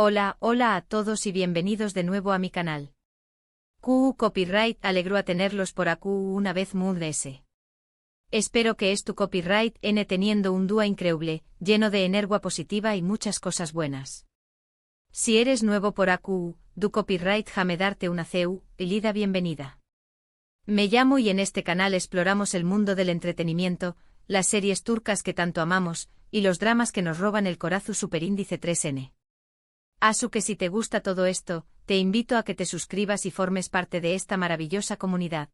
Hola a todos y bienvenidos de nuevo a mi canal. QU Copyright alegro a tenerlos por aquí una vez más. Espero que tu copyright n teniendo un día increíble, lleno de energía positiva y muchas cosas buenas. Si eres nuevo por aquí, du copyright jame darte una lida bienvenida. Me llamo y en este canal exploramos el mundo del entretenimiento, las series turcas que tanto amamos, y los dramas que nos roban el corazón superíndice 3N. Asu que si te gusta todo esto, te invito a que te suscribas y formes parte de esta maravillosa comunidad.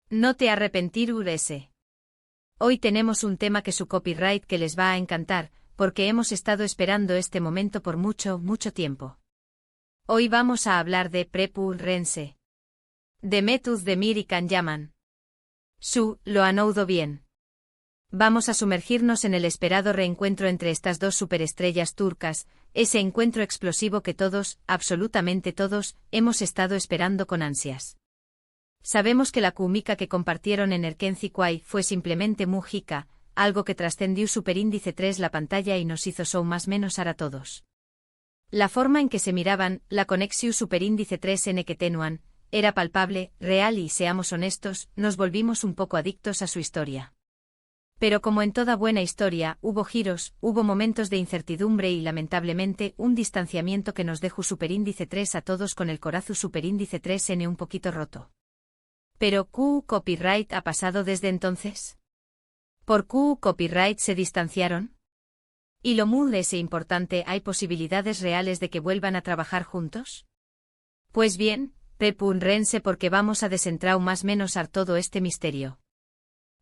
No te arrepentirás. Hoy tenemos un tema que su copyright que les va a encantar, porque hemos estado esperando este momento por mucho tiempo. Hoy vamos a hablar de Prepul Rense. Demet Özdemir y Can Yaman. Lo han oído bien. Vamos a sumergirnos en el esperado reencuentro entre estas dos superestrellas turcas, ese encuentro explosivo que todos, absolutamente todos, hemos estado esperando con ansias. Sabemos que la química que compartieron en Erkenci fue simplemente múgica, algo que trascendió superíndice 3 la pantalla y nos hizo más menos a todos. La forma en que se miraban, la conexión superíndice 3N que tenuan, era palpable, real y seamos honestos, nos volvimos un poco adictos a su historia. Pero como en toda buena historia, hubo giros, hubo momentos de incertidumbre y lamentablemente un distanciamiento que nos dejó superíndice 3 a todos con el corazón superíndice 3N un poquito roto. Pero QU Copyright ha pasado desde entonces. ¿Por QU Copyright se distanciaron? ¿Y lo muy importante, hay posibilidades reales de que vuelvan a trabajar juntos? Pues bien, Prepul Rense porque vamos a desentrar más menos a todo este misterio.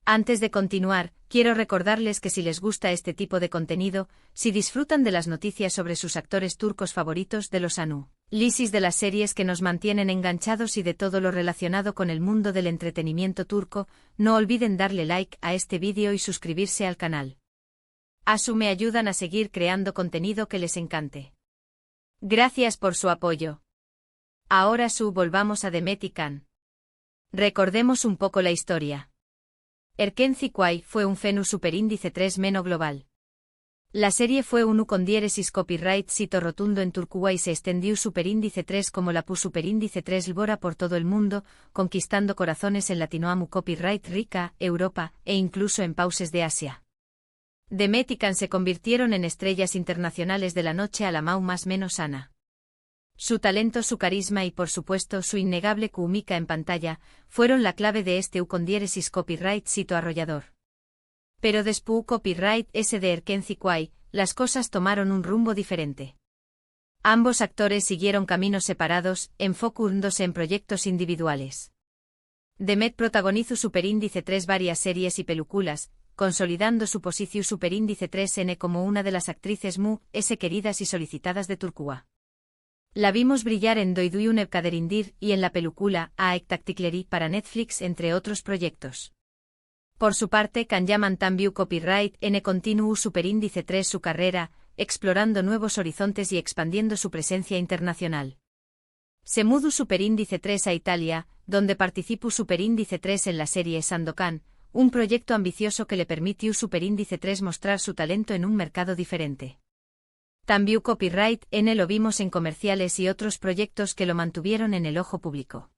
Antes de continuar, quiero recordarles que si les gusta este tipo de contenido, si disfrutan de las noticias sobre sus actores turcos favoritos de los análisis de las series que nos mantienen enganchados y de todo lo relacionado con el mundo del entretenimiento turco, no olviden darle like a este vídeo y suscribirse al canal. Me ayudan a seguir creando contenido que les encante. Gracias por su apoyo. Ahora volvamos a Demet y Can. Recordemos un poco la historia. Erkenci fue un fenu superíndice 3 meno global. La serie fue un con diéresis copyright sito rotundo en Turquía y se extendió superíndice 3 como la pu superíndice 3 lbora por todo el mundo, conquistando corazones en Latinoamu copyright rica, Europa, e incluso en pauses de Asia. Demet y Can se convirtieron en estrellas internacionales de la noche a la más menos sana. Su talento, su carisma y por supuesto su innegable química en pantalla, fueron la clave de este con diéresis copyright sito arrollador. Pero después copyright ese de Erkenci las cosas tomaron un rumbo diferente. Ambos actores siguieron caminos separados, enfocándose en proyectos individuales. Demet protagonizó superíndice 3 varias series y películas, consolidando su posición superíndice 3N como una de las actrices queridas y solicitadas de Turquía. La vimos brillar en Doyduyun Evkaderindir y en la película A Ektaktikleri para Netflix entre otros proyectos. Por su parte Can Yaman también copyright N continuó superíndice 3 su carrera, explorando nuevos horizontes y expandiendo su presencia internacional. Se mudó superíndice 3 a Italia, donde participó superíndice 3 en la serie Sandokan, un proyecto ambicioso que le permitió superíndice 3 mostrar su talento en un mercado diferente. También copyright N lo vimos en comerciales y otros proyectos que lo mantuvieron en el ojo público.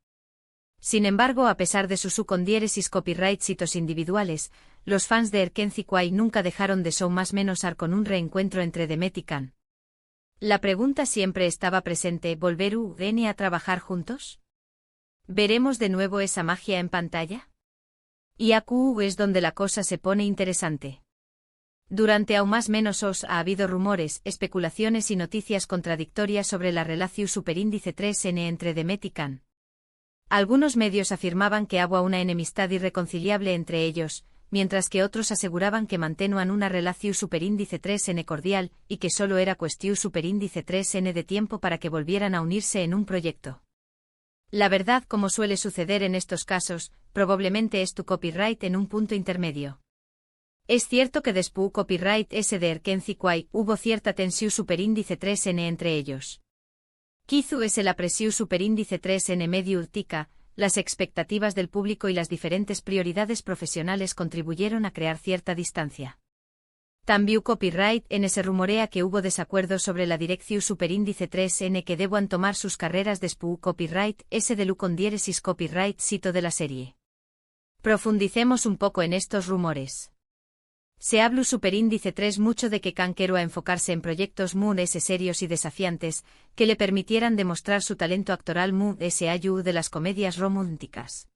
Sin embargo, a pesar de su con diéresis copyright sitos individuales, los fans de Erkenci nunca dejaron de más menos con un reencuentro entre Demet y Can. La pregunta siempre estaba presente: ¿volverán a trabajar juntos? ¿Veremos de nuevo esa magia en pantalla? Y aquí es donde la cosa se pone interesante. Durante aún más menos ha habido rumores, especulaciones y noticias contradictorias sobre la relación superíndice 3N entre Demet y Can. Algunos medios afirmaban que había una enemistad irreconciliable entre ellos, mientras que otros aseguraban que mantenían una relación superíndice 3N cordial y que solo era cuestión superíndice 3N de tiempo para que volvieran a unirse en un proyecto. La verdad, como suele suceder en estos casos, probablemente tu copyright en un punto intermedio. Es cierto que después copyright ese de Erkenci hubo cierta tensión superíndice 3N entre ellos. Quizú ese la presión superíndice 3N medio urtica, las expectativas del público y las diferentes prioridades profesionales contribuyeron a crear cierta distancia. También Copyright N se rumorea que hubo desacuerdos sobre la dirección superíndice 3N que deban tomar sus carreras después Copyright S de con diéresis Copyright sito de la serie. Profundicemos un poco en estos rumores. Se habla superíndice 3 mucho de que Can quiera enfocarse en proyectos muy serios y desafiantes, que le permitieran demostrar su talento actoral muy de las comedias románticas.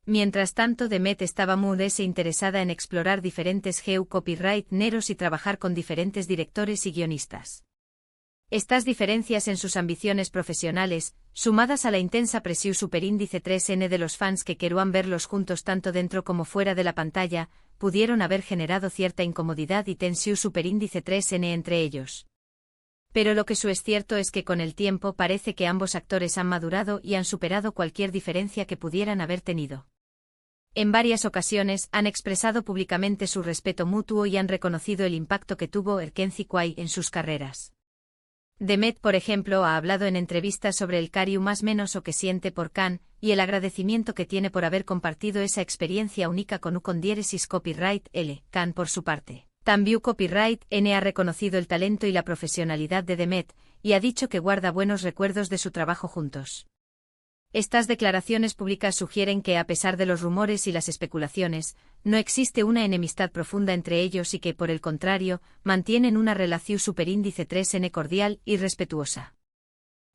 Mientras tanto Demet estaba muy interesada en explorar diferentes copyright neros y trabajar con diferentes directores y guionistas. Estas diferencias en sus ambiciones profesionales, sumadas a la intensa presión superíndice 3N de los fans que querían verlos juntos tanto dentro como fuera de la pantalla, pudieron haber generado cierta incomodidad y tensión superíndice 3N entre ellos. Pero lo que es cierto es que con el tiempo parece que ambos actores han madurado y han superado cualquier diferencia que pudieran haber tenido. En varias ocasiones han expresado públicamente su respeto mutuo y han reconocido el impacto que tuvo Mackenzie Quay en sus carreras. Demet, por ejemplo, ha hablado en entrevistas sobre el cariño más menos o que siente por Can, y el agradecimiento que tiene por haber compartido esa experiencia única con diéresis Copyright L. Can por su parte. También Copyright N ha reconocido el talento y la profesionalidad de Demet, y ha dicho que guarda buenos recuerdos de su trabajo juntos. Estas declaraciones públicas sugieren que, a pesar de los rumores y las especulaciones, no existe una enemistad profunda entre ellos y que, por el contrario, mantienen una relación superíndice 3N cordial y respetuosa.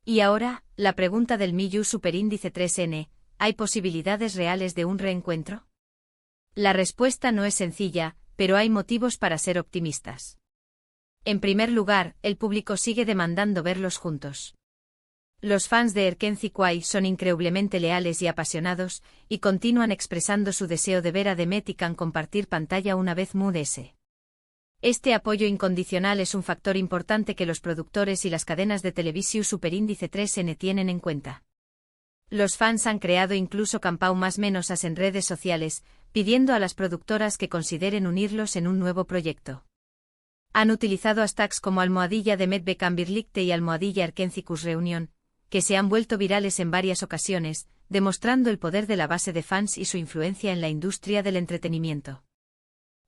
Y ahora, la pregunta del millón superíndice 3N, ¿hay posibilidades reales de un reencuentro? La respuesta no es sencilla, pero hay motivos para ser optimistas. En primer lugar, el público sigue demandando verlos juntos. Los fans de Mackenzie Quay son increíblemente leales y apasionados, y continúan expresando su deseo de ver a Demet y Can compartir pantalla una vez más. Este apoyo incondicional es un factor importante que los productores y las cadenas de televisión superíndice 3N tienen en cuenta. Los fans han creado incluso campau más menos en redes sociales, pidiendo a las productoras que consideren unirlos en un nuevo proyecto. Han utilizado hashtags como #Demet Beckham Birlikte y #Arkencicus Reunion, que se han vuelto virales en varias ocasiones, demostrando el poder de la base de fans y su influencia en la industria del entretenimiento.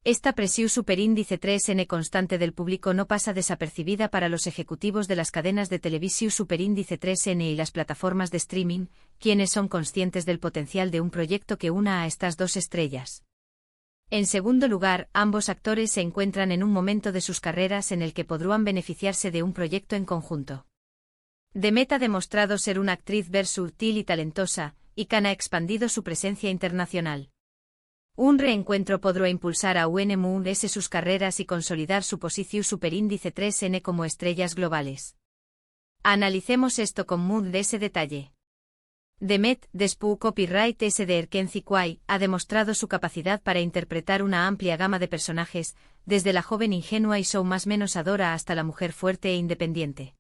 Esta presión superíndice 3N constante del público no pasa desapercibida para los ejecutivos de las cadenas de televisión superíndice 3N y las plataformas de streaming, quienes son conscientes del potencial de un proyecto que una a estas dos estrellas. En segundo lugar, ambos actores se encuentran en un momento de sus carreras en el que podrán beneficiarse de un proyecto en conjunto. Demet ha demostrado ser una actriz versátil y talentosa, y Can ha expandido su presencia internacional. Un reencuentro podrá impulsar a UNMUS sus carreras y consolidar su posición superíndice 3N como estrellas globales. Analicemos esto con ese detalle. Demet, después Copyright S de Mackenzie Quay, ha demostrado su capacidad para interpretar una amplia gama de personajes, desde la joven ingenua y más menos adora hasta la mujer fuerte e independiente.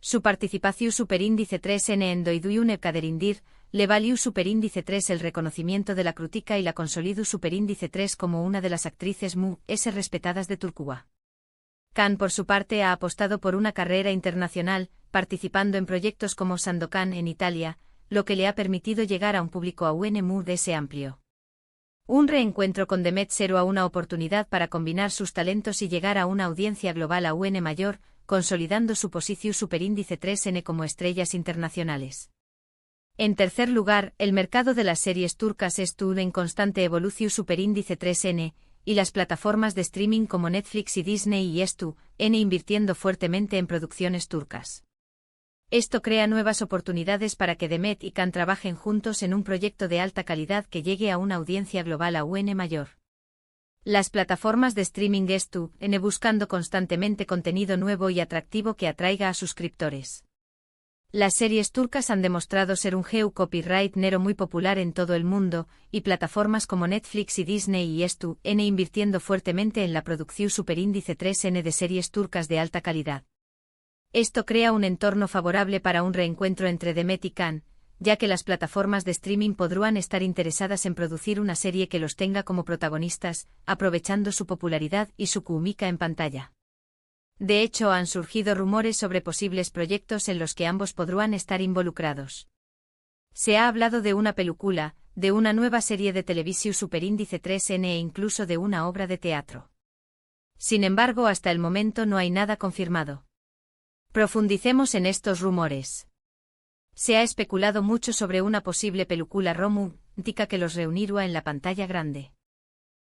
Su participación superíndice 3N en Doiduyune Kaderindir, le valió superíndice 3 el reconocimiento de la crítica y la consolidó superíndice 3 como una de las actrices respetadas de Turquía. Can, por su parte, ha apostado por una carrera internacional, participando en proyectos como Sandokan en Italia, lo que le ha permitido llegar a un público aún amplio. Un reencuentro con Demet será una oportunidad para combinar sus talentos y llegar a una audiencia global aún mayor, consolidando su posición superíndice 3N como estrellas internacionales. En tercer lugar, el mercado de las series turcas estuvo en constante evolución superíndice 3N, y las plataformas de streaming como Netflix y Disney y están invirtiendo fuertemente en producciones turcas. Esto crea nuevas oportunidades para que Demet y Can trabajen juntos en un proyecto de alta calidad que llegue a una audiencia global aún mayor. Las plataformas de streaming están buscando constantemente contenido nuevo y atractivo que atraiga a suscriptores. Las series turcas han demostrado ser un copyright nero muy popular en todo el mundo, y plataformas como Netflix y Disney y están invirtiendo fuertemente en la producción superíndice 3N de series turcas de alta calidad. Esto crea un entorno favorable para un reencuentro entre Demet y Can, ya que las plataformas de streaming podrán estar interesadas en producir una serie que los tenga como protagonistas, aprovechando su popularidad y su química en pantalla. De hecho, han surgido rumores sobre posibles proyectos en los que ambos podrán estar involucrados. Se ha hablado de una película, de una nueva serie de televisión superíndice 3N e incluso de una obra de teatro. Sin embargo, hasta el momento no hay nada confirmado. Profundicemos en estos rumores. Se ha especulado mucho sobre una posible película romántica que los reunirá en la pantalla grande.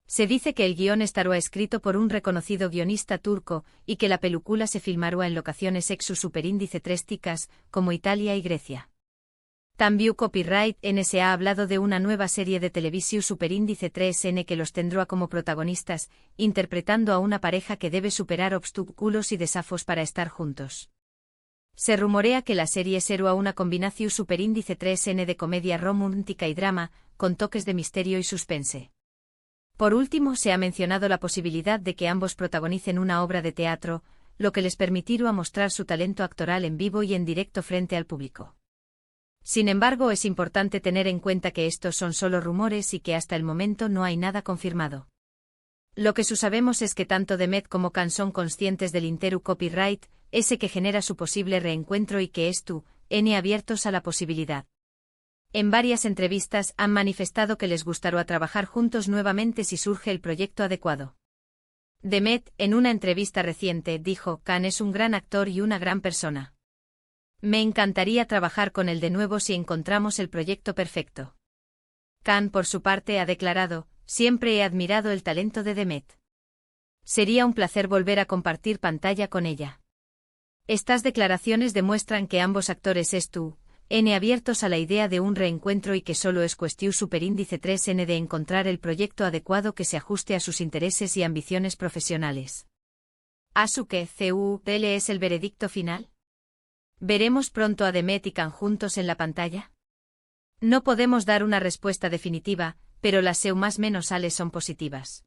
Se dice que el guión estará escrito por un reconocido guionista turco y que la película se filmará en locaciones ex superíndice 3 ticas, como Italia y Grecia. También Copyright NS ha hablado de una nueva serie de televisión superíndice 3N que los tendrá como protagonistas, interpretando a una pareja que debe superar obstáculos y desafíos para estar juntos. Se rumorea que la serie será una combinación superíndice 3N de comedia romántica y drama, con toques de misterio y suspense. Por último, se ha mencionado la posibilidad de que ambos protagonicen una obra de teatro, lo que les permitirá mostrar su talento actoral en vivo y en directo frente al público. Sin embargo, es importante tener en cuenta que estos son solo rumores y que hasta el momento no hay nada confirmado. Lo que sabemos es que tanto Demet como Can son conscientes del interu copyright, ese que genera su posible reencuentro y que abiertos a la posibilidad. En varias entrevistas han manifestado que les gustará trabajar juntos nuevamente si surge el proyecto adecuado. Demet, en una entrevista reciente, dijo: Can es un gran actor y una gran persona. Me encantaría trabajar con él de nuevo si encontramos el proyecto perfecto. Can, por su parte, ha declarado: siempre he admirado el talento de Demet. Sería un placer volver a compartir pantalla con ella. Estas declaraciones demuestran que ambos actores abiertos a la idea de un reencuentro y que solo es cuestión superíndice 3N de encontrar el proyecto adecuado que se ajuste a sus intereses y ambiciones profesionales. ¿Asuke CUL es el veredicto final? ¿Veremos pronto a Demet y Can juntos en la pantalla? No podemos dar una respuesta definitiva, pero las más menos sales son positivas.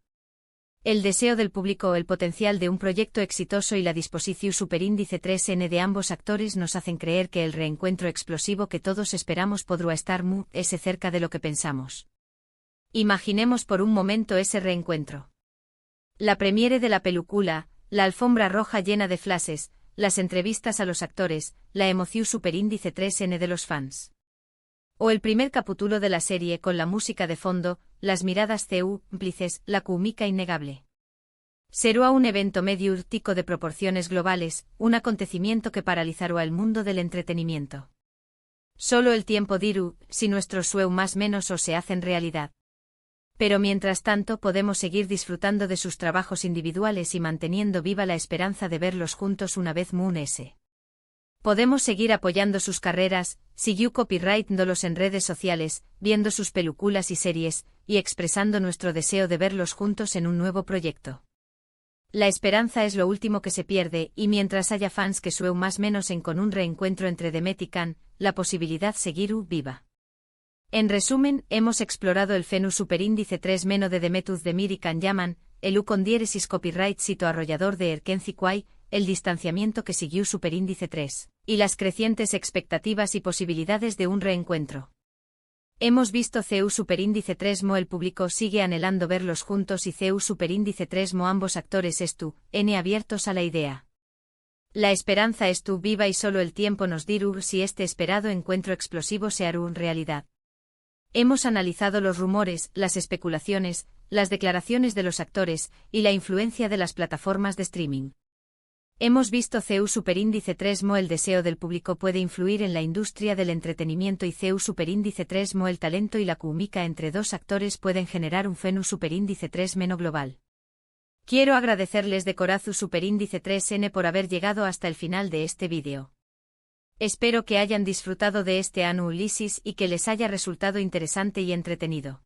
El deseo del público, el potencial de un proyecto exitoso y la disposición superíndice 3N de ambos actores nos hacen creer que el reencuentro explosivo que todos esperamos podrá estar cerca de lo que pensamos. Imaginemos por un momento ese reencuentro. La premiere de la película, la alfombra roja llena de flashes, las entrevistas a los actores, la emoción superíndice 3N de los fans. O el primer capítulo de la serie con la música de fondo, las miradas cómplices, la química innegable. Será un evento mediático de proporciones globales, un acontecimiento que paralizará el mundo del entretenimiento. Solo el tiempo dirá si nuestros sueños más menos o se hacen realidad. Pero mientras tanto podemos seguir disfrutando de sus trabajos individuales y manteniendo viva la esperanza de verlos juntos una vez más. Podemos seguir apoyando sus carreras, siguiendo copyrightándolos en redes sociales, viendo sus películas y series, y expresando nuestro deseo de verlos juntos en un nuevo proyecto. La esperanza es lo último que se pierde, y mientras haya fans que sueñen más menos con un reencuentro entre Demet y Can, la posibilidad seguirá viva. En resumen, hemos explorado el fenómeno superíndice 3- de Demetuz de Mir y Can Yaman, el con diéresis copyright sito arrollador de Erkenci Kwai, el distanciamiento que siguió superíndice 3, y las crecientes expectativas y posibilidades de un reencuentro. Hemos visto CU superíndice 3 el público sigue anhelando verlos juntos y CU superíndice 3 ambos actores abiertos a la idea. La esperanza viva y solo el tiempo nos dirá si este esperado encuentro explosivo se hará realidad. Hemos analizado los rumores, las especulaciones, las declaraciones de los actores y la influencia de las plataformas de streaming. Hemos visto CU superíndice 3 el deseo del público puede influir en la industria del entretenimiento y CU superíndice 3 el talento y la química entre dos actores pueden generar un fenómeno superíndice 3 global. Quiero agradecerles de corazón superíndice 3N por haber llegado hasta el final de este vídeo. Espero que hayan disfrutado de este análisis y que les haya resultado interesante y entretenido.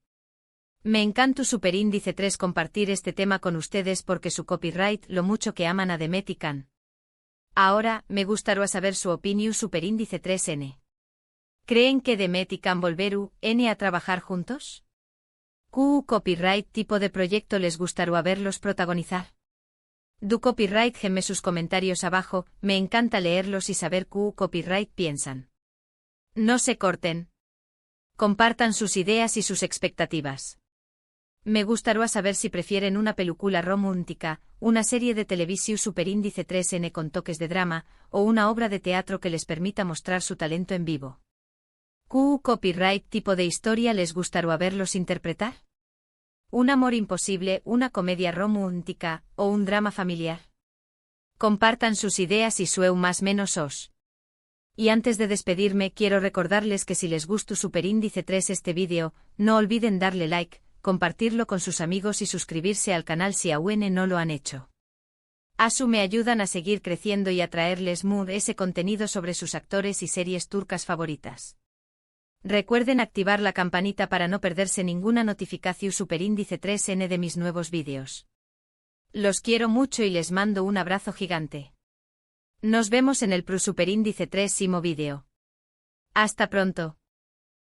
Me encanta superíndice 3 compartir este tema con ustedes porque su copyright lo mucho que aman a Demet y Can. Ahora, me gustaría saber su opinión superíndice 3N. ¿Creen que Demet y Can volverán a trabajar juntos? ¿Qué copyright tipo de proyecto les gustaría verlos protagonizar? Du copyright gemme sus comentarios abajo, me encanta leerlos y saber qué copyright piensan. No se corten. Compartan sus ideas y sus expectativas. Me gustaría saber si prefieren una película romántica, una serie de televisión superíndice 3N con toques de drama, o una obra de teatro que les permita mostrar su talento en vivo. ¿Qué copyright tipo de historia les gustaría verlos interpretar? un amor imposible, una comedia romántica, o un drama familiar. Compartan sus ideas y sueu más menos os. Y antes de despedirme quiero recordarles que si les gustó Superíndice 3 este vídeo, no olviden darle like, compartirlo con sus amigos y suscribirse al canal si aún no lo han hecho. Asu me ayudan a seguir creciendo y a traerles ese contenido sobre sus actores y series turcas favoritas. Recuerden activar la campanita para no perderse ninguna notificación Superíndice 3N de mis nuevos vídeos. Los quiero mucho y les mando un abrazo gigante. Nos vemos en el Superíndice 3 vídeo. Hasta pronto.